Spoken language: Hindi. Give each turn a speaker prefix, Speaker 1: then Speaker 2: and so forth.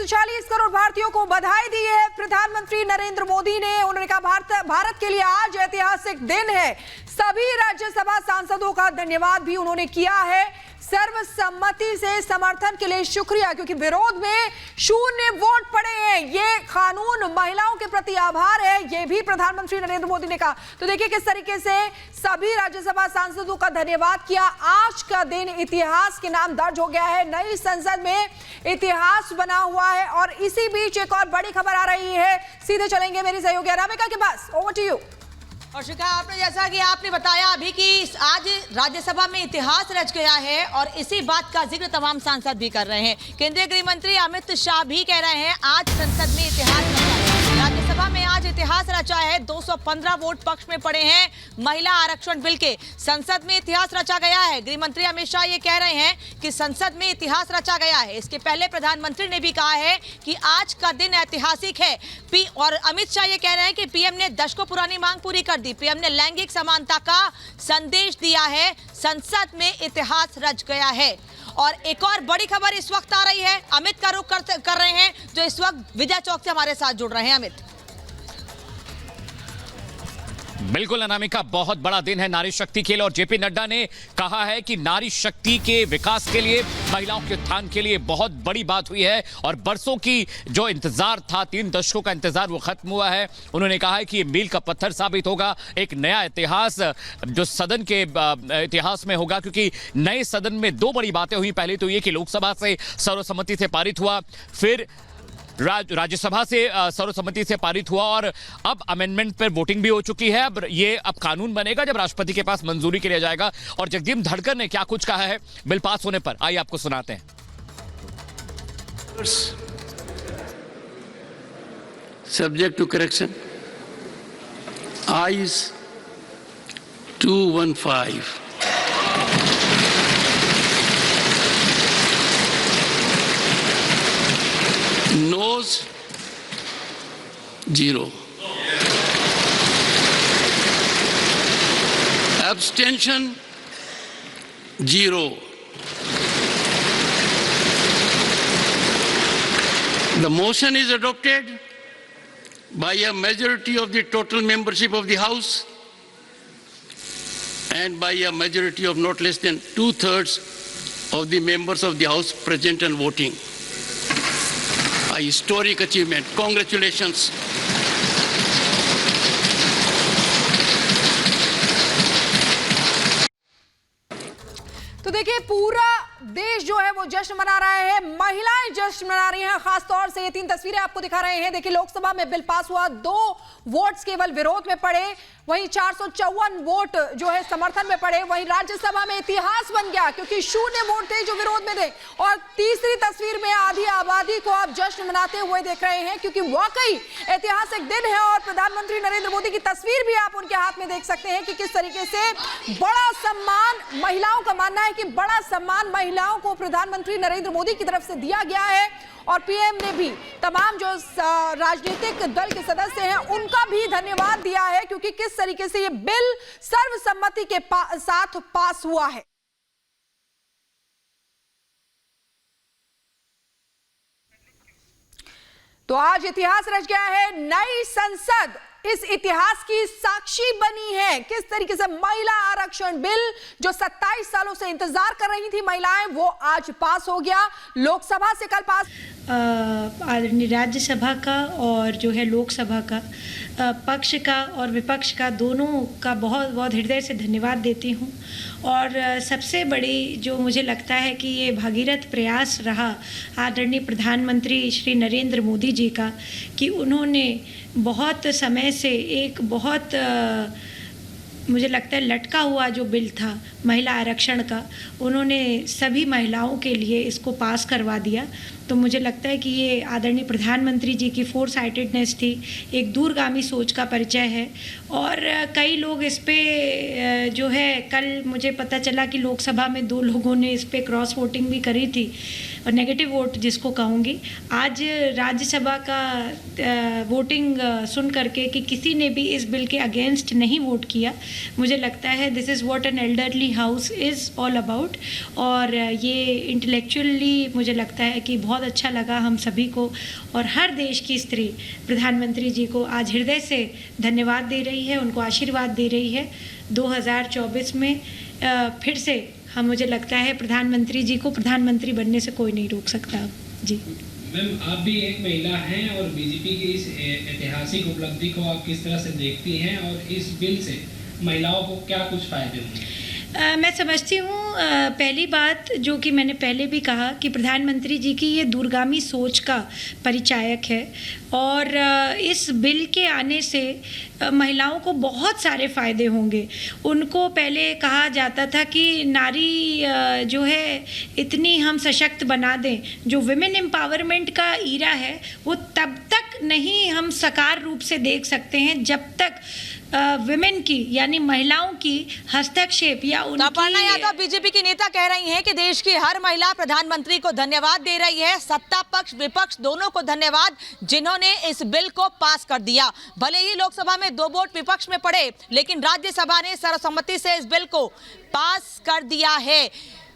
Speaker 1: 140 करोड़ भारतीयों को बधाई दी है प्रधानमंत्री नरेंद्र मोदी ने। उन्होंने कहा भारत के लिए आज ऐतिहासिक दिन है। सभी राज्यसभा सांसदों का धन्यवाद भी उन्होंने किया है। सर्वसम्मति से समर्थन के लिए शुक्रिया, क्योंकि विरोध में 0 वोट पड़े हैं। ये कानून महिलाओं के प्रति आभार है, ये भी प्रधानमंत्री नरेंद्र मोदी ने कहा। तो देखिए किस तरीके से सभी राज्यसभा सांसदों का धन्यवाद किया। आज का दिन इतिहास के नाम दर्ज हो गया है, नई संसद में इतिहास बना हुआ है। और इसी बीच एक और बड़ी खबर आ रही है, सीधे चलेंगे मेरी सहयोगी अनामिका के पास। Over to you.
Speaker 2: और शिखा, आपने जैसा कि आपने बताया अभी कि आज राज्यसभा में इतिहास रच गया है और इसी बात का जिक्र तमाम सांसद भी कर रहे हैं। केंद्रीय गृह मंत्री अमित शाह भी कह रहे हैं आज संसद में इतिहास रचा है। राज्यसभा में आज इतिहास रचा है। 215 वोट पक्ष में पड़े हैं महिला आरक्षण बिल के। संसद में इतिहास रचा गया है। गृह मंत्री अमित शाह ये कह रहे हैं कि संसद में इतिहास रचा गया है। इसके पहले प्रधानमंत्री ने भी कहा है कि आज का दिन ऐतिहासिक है। और अमित शाह ये कह रहे हैं कि पीएम ने दशकों पुरानी मांग पूरी कर दी। पीएम ने लैंगिक समानता का संदेश दिया है। संसद में इतिहास रच गया है। और एक और बड़ी खबर इस वक्त आ रही है, अमित का रुख कर रहे हैं, जो इस वक्त विजय चौक से हमारे साथ जुड़ रहे हैं। अमित।
Speaker 3: बिल्कुल अनामिका, बहुत बड़ा दिन है नारी शक्ति के लिए और जेपी नड्डा ने कहा है कि नारी शक्ति के विकास के लिए, महिलाओं के उत्थान के लिए बहुत बड़ी बात हुई है और बरसों की जो इंतजार था, 3 दशकों का इंतजार, वो खत्म हुआ है। उन्होंने कहा है कि ये मील का पत्थर साबित होगा, एक नया इतिहास जो सदन के इतिहास में होगा, क्योंकि नए सदन में 2 बड़ी बातें हुई। पहली तो ये कि लोकसभा से सर्वसम्मति से पारित हुआ, फिर राज्यसभा से सर्वसम्मति से पारित हुआ और अब अमेंडमेंट पर वोटिंग भी हो चुकी है। अब कानून बनेगा जब राष्ट्रपति के पास मंजूरी के लिए जाएगा। और जगदीप धनखड़ ने क्या कुछ कहा है बिल पास होने पर, आइए आपको सुनाते हैं।
Speaker 4: Subject to correction, ayes 215, noes 0, abstention 0. The motion is adopted by a majority of the total membership of the House and by a majority of not less than 2/3 of the members of the House present and voting. A historic achievement. Congratulations.
Speaker 1: तो देखिए पूरा देश जो है वो जश्न मना रहा है, महिलाएं जश्न मना रही हैं। खासतौर से ये 3 तस्वीरें आपको दिखा रहे हैं। देखिए लोकसभा में बिल पास हुआ, 2 वोट्स केवल विरोध में पड़े, वहीं 454 वोट जो है समर्थन में पड़े। वहीं राज्यसभा में इतिहास बन गया, क्योंकि 0 वोट थे जो विरोध में थे। और तीसरी तस्वीर में आधी आबादी को आप जश्न मनाते हुए देख रहे हैं, क्योंकि वाकई ऐतिहासिक दिन है। और प्रधानमंत्री नरेंद्र मोदी की तस्वीर भी आप उनके हाथ में देख सकते हैं कि किस तरीके से बड़ा सम्मान, महिलाओं का मानना है कि बड़ा सम्मान महिलाओं को प्रधानमंत्री नरेंद्र मोदी की तरफ से दिया गया है। और पीएम ने भी तमाम जो राजनीतिक दल के सदस्य हैं उनका भी धन्यवाद दिया है, क्योंकि किस तरीके से ये बिल सर्वसम्मति के साथ पास हुआ है। तो आज इतिहास रच गया है। नई संसद इस इतिहास की साक्षी बनी है। किस तरीके से महिला आरक्षण बिल जो 27 सालों से इंतजार कर रही थी महिलाएं, वो आज पास हो गया। लोकसभा से कल पास,
Speaker 5: राज्यसभा का और जो है लोकसभा का पक्ष का और विपक्ष का, दोनों का बहुत बहुत हृदय से धन्यवाद देती हूँ। और सबसे बड़ी जो मुझे लगता है कि ये भागीरथ प्रयास रहा आदरणीय प्रधानमंत्री श्री नरेंद्र मोदी जी का, कि उन्होंने बहुत समय से एक बहुत मुझे लगता है लटका हुआ जो बिल था महिला आरक्षण का, उन्होंने सभी महिलाओं के लिए इसको पास करवा दिया। तो मुझे लगता है कि ये आदरणीय प्रधानमंत्री जी की फोर साइटेडनेस थी, एक दूरगामी सोच का परिचय है। और कई लोग इस पे जो है, कल मुझे पता चला कि लोकसभा में 2 लोगों ने इस पे क्रॉस वोटिंग भी करी थी, और नेगेटिव वोट जिसको कहूँगी। आज राज्यसभा का वोटिंग सुन करके कि किसी ने भी इस बिल के अगेंस्ट नहीं वोट किया, मुझे लगता है this is what an elderly house is all about. और ये इंटेलेक्चुअली मुझे लगता है कि बहुत बहुत अच्छा लगा हम सभी को, और हर देश की स्त्री प्रधानमंत्री जी को आज हृदय से धन्यवाद दे रही है, उनको आशीर्वाद दे रही है। 2024 में फिर से मुझे लगता है प्रधानमंत्री जी को प्रधानमंत्री बनने से कोई नहीं रोक सकता। जी
Speaker 6: मैम, आप भी एक महिला हैं और बीजेपी की इस ऐतिहासिक उपलब्धि को आप किस तरह से देखती हैं, और इस बिल से महिलाओं को क्या कुछ फायदे होंगे?
Speaker 5: मैं समझती हूँ, पहली बात जो कि मैंने पहले भी कहा कि प्रधानमंत्री जी की ये दूरगामी सोच का परिचायक है, और इस बिल के आने से महिलाओं को बहुत सारे फ़ायदे होंगे। उनको पहले कहा जाता था कि नारी जो है इतनी हम सशक्त बना दें, जो विमेन एम्पावरमेंट का ईरा है वो तब तक नहीं हम साकार रूप से देख सकते हैं जब तक विमेन की यानी महिलाओं की हस्तक्षेप या
Speaker 2: अपर्णा यादव बीजेपी की नेता कह रही हैं कि देश की हर महिला प्रधानमंत्री को धन्यवाद दे रही है, सत्ता पक्ष विपक्ष दोनों को धन्यवाद जिन्होंने इस बिल को पास कर दिया। भले ही लोकसभा में 2 वोट विपक्ष में पड़े, लेकिन राज्यसभा ने सर्वसम्मति से इस बिल को पास कर दिया है।